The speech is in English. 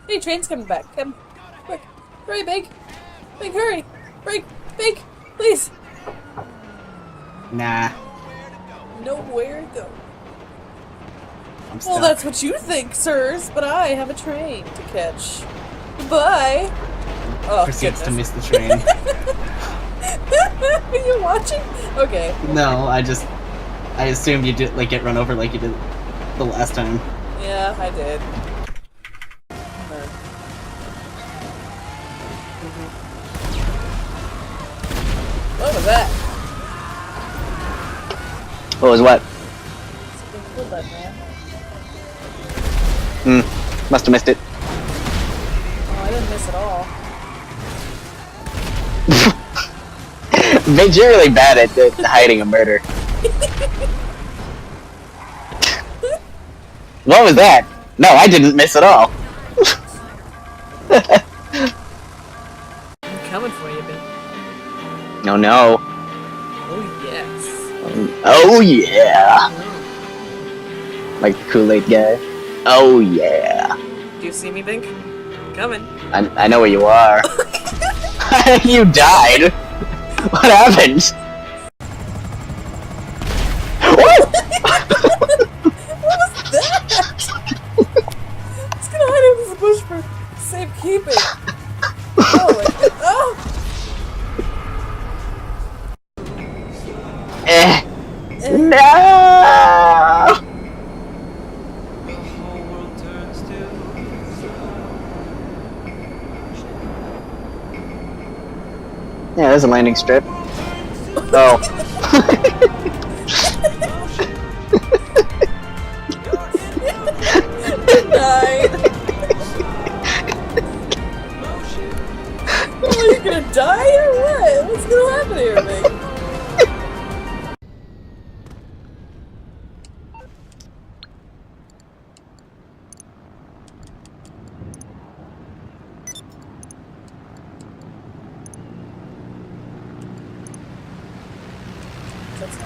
Hey, train's coming back. Come. Quick. Hurry, Big. Big, hurry. Break. Big. Please. Nah. Nowhere to go. I'm stuck. Well, that's what you think, sirs, but I have a train to catch. Goodbye. Oh, Proceeds to goodness. miss the train. Are you watching? Okay. No, I assumed you did like get run over like you did the last time. Yeah, I did. What was that? What was what? Something cool, that man. Must have missed it. Oh, I didn't miss at all. Big's really bad at hiding a murder. What was that? No, I didn't miss at all. I'm coming for you, Big. No, no. Oh, yes. Oh yeah. Like the Kool-Aid guy. Oh yeah. Do you see me, Bink? Coming. I know where you are. You died. What happened? What was that? It's gonna hide under the bush for safekeeping. Oh my god. Oh! No. Yeah, there's a landing strip. Oh. Died. Are you gonna die or what? What's gonna happen here, Bink? That's